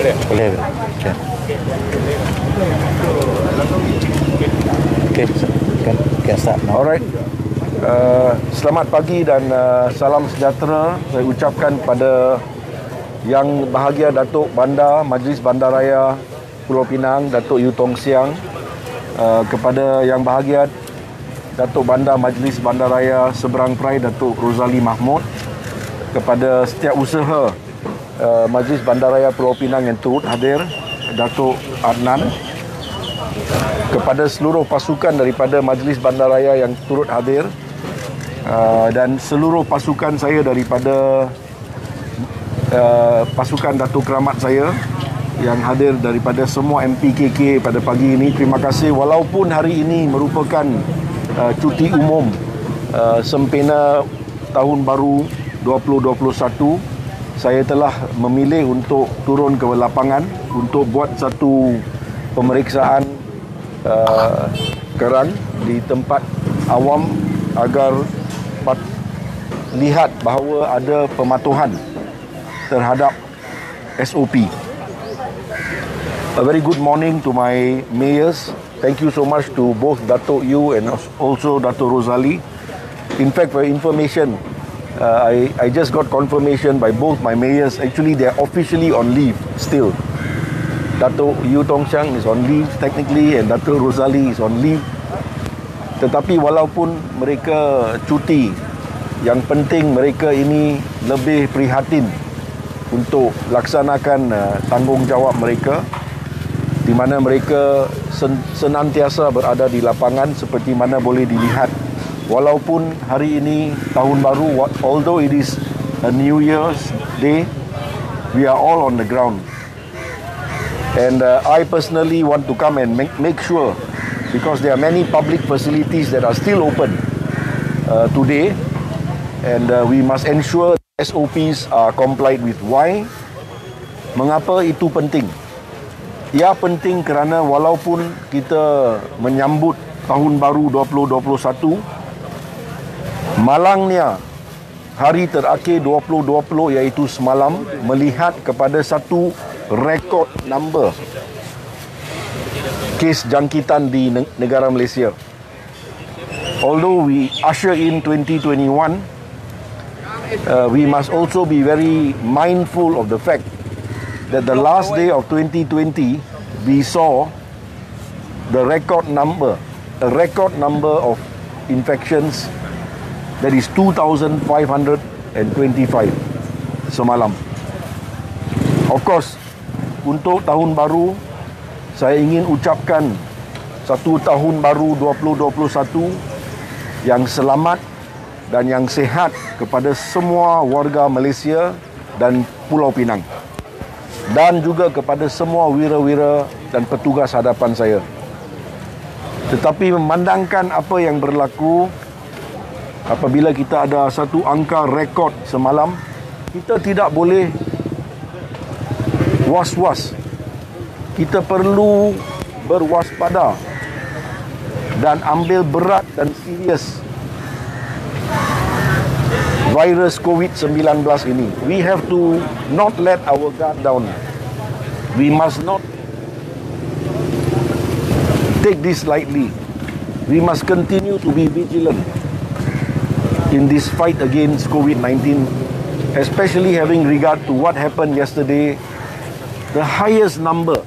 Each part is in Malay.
Boleh. Okay, can start now. Alright. Selamat pagi dan salam sejahtera saya ucapkan pada Yang Bahagia Datuk Bandar Majlis Bandaraya Pulau Pinang, Datuk Yu Tong Siang, kepada Yang Bahagia Datuk Bandar Majlis Bandaraya Seberang Perai, Datuk Rozali Mahmud, kepada Setiausaha Majlis Bandaraya Pulau Pinang yang turut hadir, Datuk Adnan, kepada seluruh pasukan daripada Majlis Bandaraya yang turut hadir, dan seluruh pasukan saya daripada pasukan Datuk Keramat saya yang hadir daripada semua MPKK pada pagi ini. Terima kasih walaupun hari ini merupakan cuti umum sempena Tahun Baru 2021, saya telah memilih untuk turun ke lapangan untuk buat satu pemeriksaan kerang di tempat awam agar lihat bahawa ada pematuhan terhadap SOP. A very good morning to my mayors. Thank you so much to both Datuk Yu and also Datuk Rozali. In fact, for information, I just got confirmation by both my mayors. Actually, they are officially on leave still. Datuk Yu Tong Siang is on leave technically and Datuk Rozali is on leave. Tetapi walaupun mereka cuti, yang penting mereka ini lebih prihatin untuk laksanakan tanggungjawab mereka, di mana mereka senantiasa berada di lapangan seperti mana boleh dilihat. Walaupun hari ini Tahun Baru, although it is a New Year's Day, we are all on the ground. And I personally want to come and make sure, because there are many public facilities that are still open today, and we must ensure SOPs are complied with. Why? Mengapa itu penting? Ia penting kerana walaupun kita menyambut Tahun Baru 2021, malangnya hari terakhir 2020 iaitu semalam melihat kepada satu rekod number kes jangkitan di negara Malaysia. Although we usher in 2021, we must also be very mindful of the fact that the last day of 2020 we saw a record number of infections, that is 2,525 semalam. Of course, untuk tahun baru saya ingin ucapkan satu tahun baru 2021 yang selamat dan yang sihat kepada semua warga Malaysia dan Pulau Pinang, dan juga kepada semua wira-wira dan petugas hadapan saya. Tetapi memandangkan apa yang berlaku, apabila kita ada satu angka rekod semalam, kita tidak boleh was-was. Kita perlu berwaspada dan ambil berat dan serius virus COVID-19 ini. We have to not let our guard down. We must not take this lightly. We must continue to be vigilant in this fight against COVID-19, especially having regard to what happened yesterday. The highest number,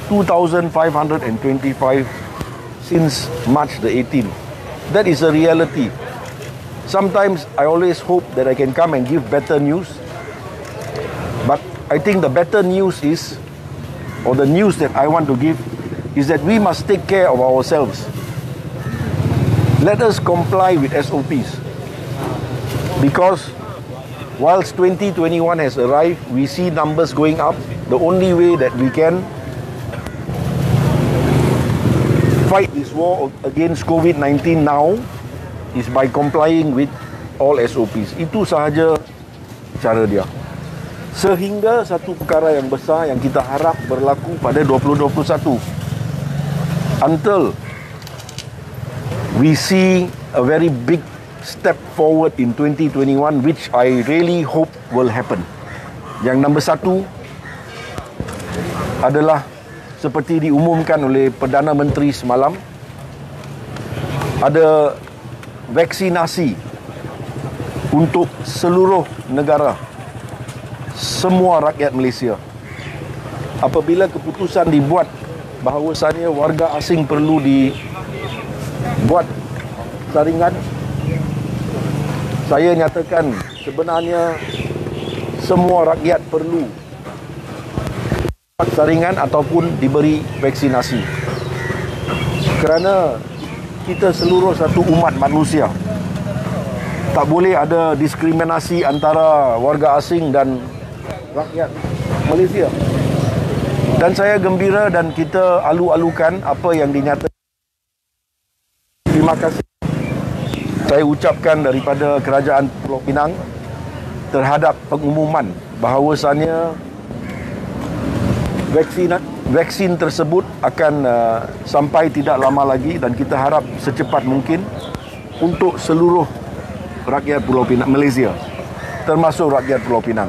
2,525 since March the 18th. That is a reality. Sometimes I always hope that I can come and give better news, but I think the better news is, or the news that I want to give, is that we must take care of ourselves. Let us comply with SOPs, because whilst 2021 has arrived, we see numbers going up. The only way that we can fight this war against COVID-19 now is by complying with all SOPs. Itu sahaja cara dia. Sehingga satu perkara yang besar yang kita harap berlaku pada 2021. Until we see a very big step forward in 2021, which I really hope will happen. Yang nombor satu, adalah seperti diumumkan oleh Perdana Menteri semalam, ada vaksinasi untuk seluruh negara, semua rakyat Malaysia. Apabila keputusan dibuat bahawasanya warga asing perlu dibuat saringan, saya nyatakan sebenarnya semua rakyat perlu buat saringan ataupun diberi vaksinasi. Kerana kita seluruh satu umat manusia. Tak boleh ada diskriminasi antara warga asing dan rakyat Malaysia. Dan saya gembira dan kita alu-alukan apa yang dinyatakan. Terima kasih saya ucapkan daripada Kerajaan Pulau Pinang terhadap pengumuman bahawasanya vaksin tersebut akan sampai tidak lama lagi, dan kita harap secepat mungkin untuk seluruh rakyat Pulau Pinang, Malaysia, termasuk rakyat Pulau Pinang.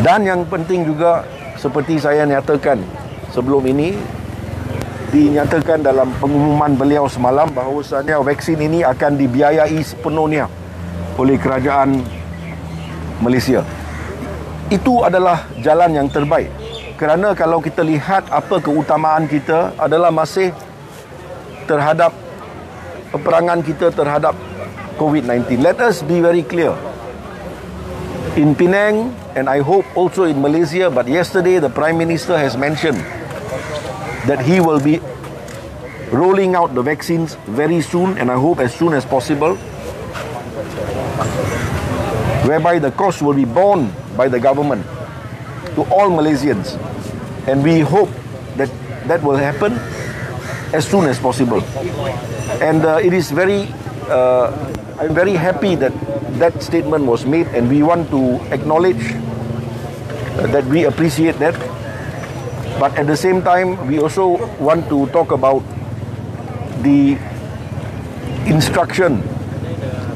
Dan yang penting juga, seperti saya nyatakan sebelum ini, dinyatakan dalam pengumuman beliau semalam bahawasanya vaksin ini akan dibiayai sepenuhnya oleh kerajaan Malaysia. Itu adalah jalan yang terbaik. Kerana kalau kita lihat apa keutamaan kita adalah masih terhadap peperangan kita terhadap COVID-19. Let us be very clear. In Penang, and I hope also in Malaysia, but yesterday the Prime Minister has mentioned that he will be rolling out the vaccines very soon, and I hope as soon as possible, whereby the cost will be borne by the government to all Malaysians, and we hope that that will happen as soon as possible. And it is very I'm very happy that that statement was made, and we want to acknowledge that we appreciate that. But at the same time, we also want to talk about the instruction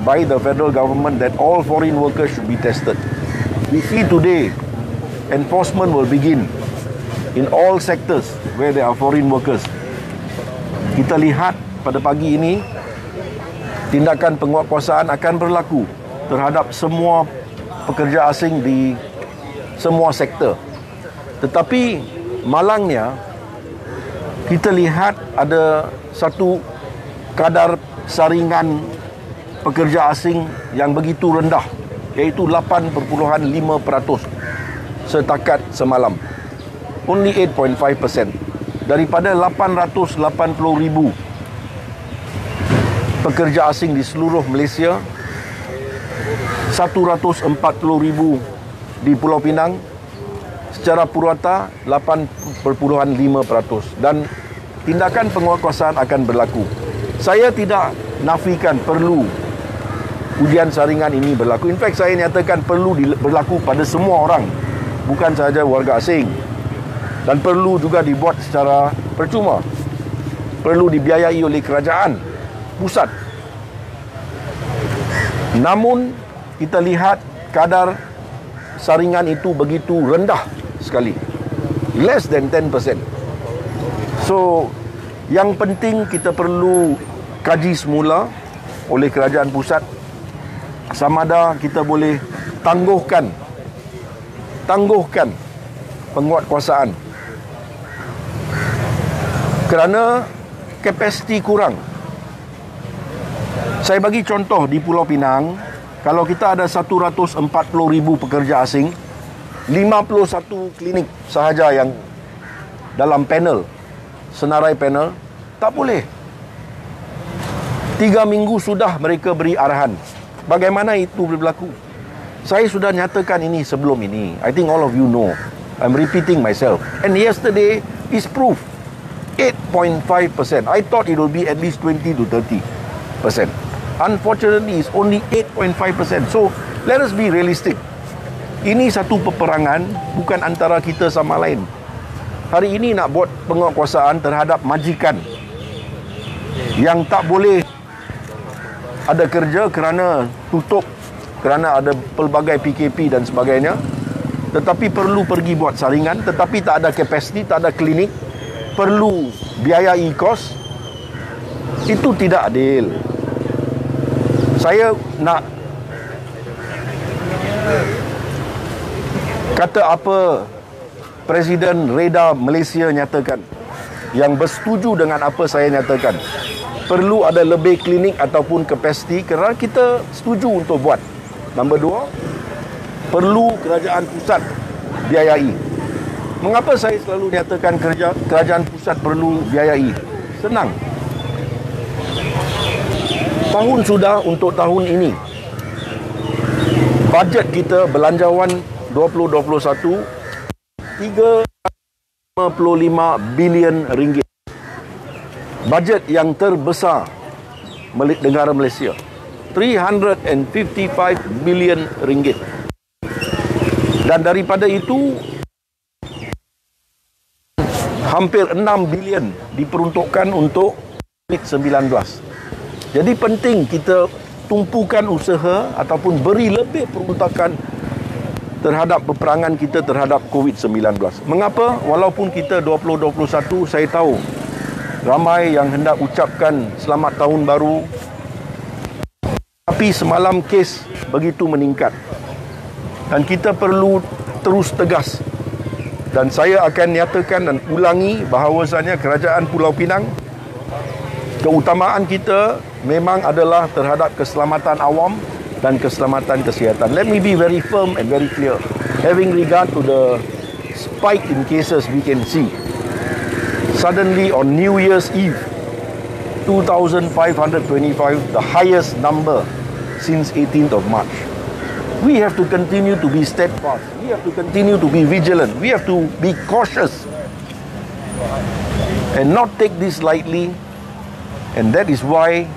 by the federal government that all foreign workers should be tested. We see today enforcement will begin in all sectors where there are foreign workers. Kita lihat pada pagi ini tindakan penguatkuasaan akan berlaku terhadap semua pekerja asing di semua sektor. Tetapi malangnya kita lihat ada satu kadar saringan pekerja asing yang begitu rendah, iaitu 8.5% setakat semalam. Only 8.5%. Daripada 880,000 pekerja asing di seluruh Malaysia, 140,000 di Pulau Pinang, secara purata 8.5%, dan tindakan penguatkuasaan akan berlaku. Saya tidak nafikan perlu ujian saringan ini berlaku. In fact, saya nyatakan perlu berlaku pada semua orang, bukan sahaja warga asing, dan perlu juga dibuat secara percuma, perlu dibiayai oleh kerajaan pusat. Namun kita lihat kadar saringan itu begitu rendah sekali, less than 10%. So yang penting kita perlu kaji semula oleh kerajaan pusat sama ada kita boleh tangguhkan penguatkuasaan, kerana kapasiti kurang. Saya bagi contoh di Pulau Pinang, kalau kita ada 140,000 pekerja asing, 51 klinik sahaja yang dalam panel, senarai panel, tak boleh. 3 minggu sudah mereka beri arahan. Bagaimana itu boleh berlaku? Saya sudah nyatakan ini sebelum ini. I think all of you know. I'm repeating myself. And yesterday is proof. 8.5%. I thought it will be at least 20 to 30%. Unfortunately, it's only 8.5%. So, let us be realistic. Ini satu peperangan bukan antara kita sama lain. Hari ini nak buat penguatkuasaan terhadap majikan yang tak boleh ada kerja kerana tutup, kerana ada pelbagai PKP dan sebagainya. tetapi perlu pergi buat saringan, tetapi tak ada kapasiti, tak ada klinik, perlu biayai kos. Itu tidak adil. Saya nak kata apa Presiden Reda Malaysia nyatakan, yang bersetuju dengan apa saya nyatakan. Perlu ada lebih klinik ataupun kapasiti, kerana kita setuju untuk buat. Nombor dua, perlu kerajaan pusat biayai. Mengapa saya selalu nyatakan kerajaan pusat perlu biayai? Senang. Tahun sudah untuk tahun ini. Bajet kita belanjawan 2021 355 bilion ringgit. Bajet yang terbesar negara Malaysia. 355 bilion ringgit. Dan daripada itu hampir 6 bilion diperuntukkan untuk COVID-19. Jadi penting kita tumpukan usaha ataupun beri lebih peruntukan terhadap peperangan kita terhadap COVID-19. Mengapa? Walaupun kita 2021, saya tahu ramai yang hendak ucapkan selamat tahun baru, tapi semalam kes begitu meningkat. Dan kita perlu terus tegas. Dan saya akan nyatakan dan ulangi bahawasanya kerajaan Pulau Pinang, keutamaan kita memang adalah terhadap keselamatan awam dan keselamatan kesihatan. Let me be very firm and very clear. Having regard to the spike in cases we can see, suddenly on New Year's Eve, 2,525, the highest number since 18th of March. We have to continue to be steadfast. We have to continue to be vigilant. We have to be cautious and not take this lightly. And that is why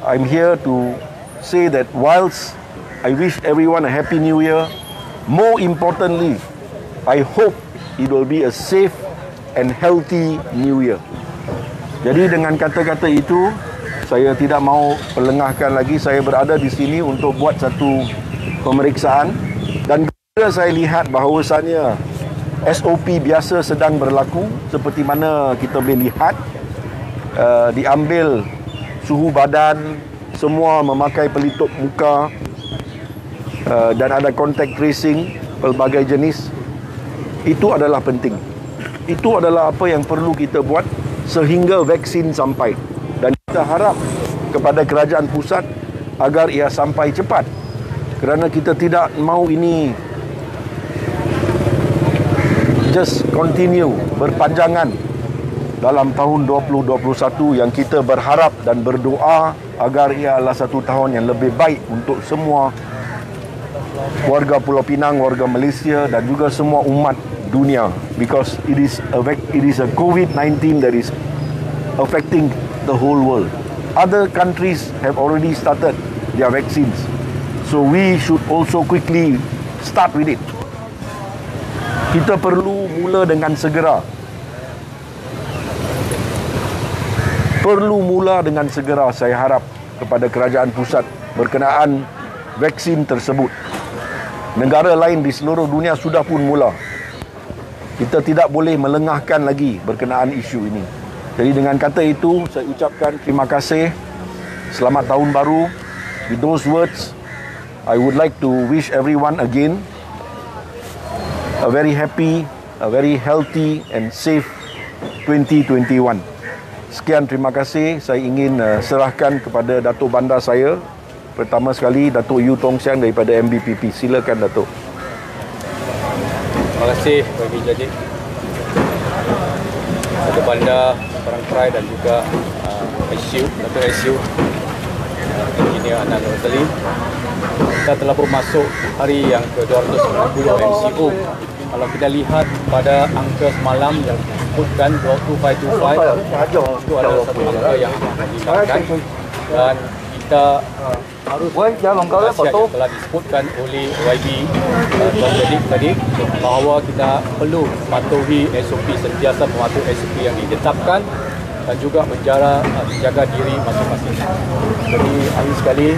I'm here to say that whilst I wish everyone a happy new year, more importantly, I hope it will be a safe and healthy new year. Jadi dengan kata-kata itu, saya tidak mau perlengahkan lagi. Saya berada di sini untuk buat satu pemeriksaan, dan bila saya lihat bahawasanya SOP biasa sedang berlaku, seperti mana kita boleh lihat, diambil suhu badan, semua memakai pelitup muka, dan ada contact tracing pelbagai jenis. Itu adalah penting. Itu adalah apa yang perlu kita buat sehingga vaksin sampai. Dan kita harap kepada kerajaan pusat agar ia sampai cepat. Kerana kita tidak mahu ini just continue berpanjangan dalam tahun 2021 yang kita berharap dan berdoa agar ia adalah satu tahun yang lebih baik untuk semua warga Pulau Pinang, warga Malaysia dan juga semua umat dunia, because it is a COVID-19 that is affecting the whole world. Other countries have already started their vaccines, so we should also quickly start with it. Kita perlu mula dengan segera. Perlu mula dengan segera, saya harap, kepada kerajaan pusat berkenaan vaksin tersebut. Negara lain di seluruh dunia sudah pun mula. Kita tidak boleh melengahkan lagi berkenaan isu ini. Jadi dengan kata itu, saya ucapkan terima kasih. Selamat tahun baru. With those words, I would like to wish everyone again a very happy, a very healthy and safe 2021. Sekian, terima kasih. Saya ingin serahkan kepada Datuk Bandar saya. Pertama sekali, Datuk Yu Tong Siang daripada MBPP. Silakan, Datuk. Terima kasih bagi Jadi Datuk Bandar, Perang Perai dan juga SU, Datuk SU, Engineer Adnan Rosali. Kita telah bermasuk hari yang ke-290 MCO. Kalau kita lihat pada angka semalam yang disebutkan 22525, itu adalah satu angka yang dihilangkan, dan kita harus yang telah disebutkan oleh YB Tuan Jedik tadi, bahawa kita perlu mematuhi SOP, sentiasa mematuhi SOP yang ditetapkan dan juga menjaga diri masing-masing. Jadi hari sekali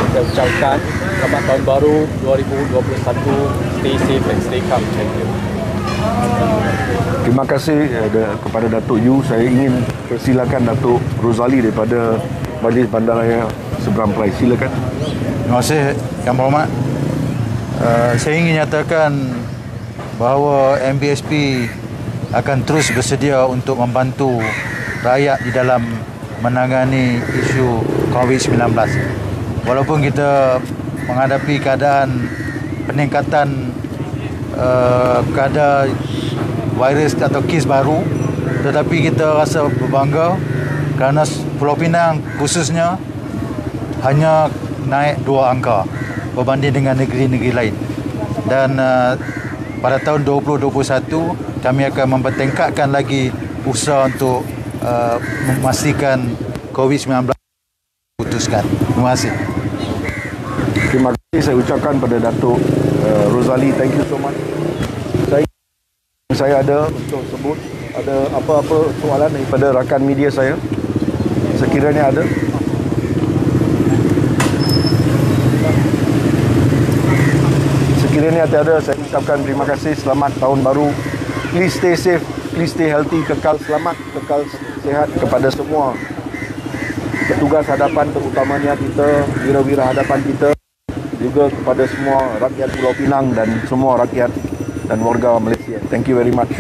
saya ucapkan selamat tahun baru 2021. Stay safe and stay calm. Thank you. Terima kasih kepada Datuk Yu. Saya ingin persilakan Datuk Rozali daripada Majlis Bandaraya Seberang Perai. Silakan. Terima kasih Yang Berhormat. Saya ingin nyatakan bahawa MBSP akan terus bersedia untuk membantu rakyat di dalam menangani isu COVID-19. Walaupun kita menghadapi keadaan peningkatan kadar virus atau kes baru, tetapi kita rasa berbangga kerana Pulau Pinang khususnya hanya naik 2 angka berbanding dengan negeri-negeri lain. Dan pada tahun 2021 kami akan mempertingkatkan lagi usaha untuk memastikan COVID-19 putuskan. Terima kasih. Terima kasih saya ucapkan pada Datuk Rozali. Thank you so much. Saya ada untuk sebut ada apa-apa soalan daripada rakan media saya. Sekiranya ada. Sekiranya tiada, saya ucapkan terima kasih. Selamat tahun baru. Please stay safe, please stay healthy, kekal selamat, kekal sihat kepada semua petugas hadapan, terutamanya kita, wira-wira hadapan kita, juga kepada semua rakyat Pulau Pinang dan semua rakyat dan warga Malaysia. Thank you very much.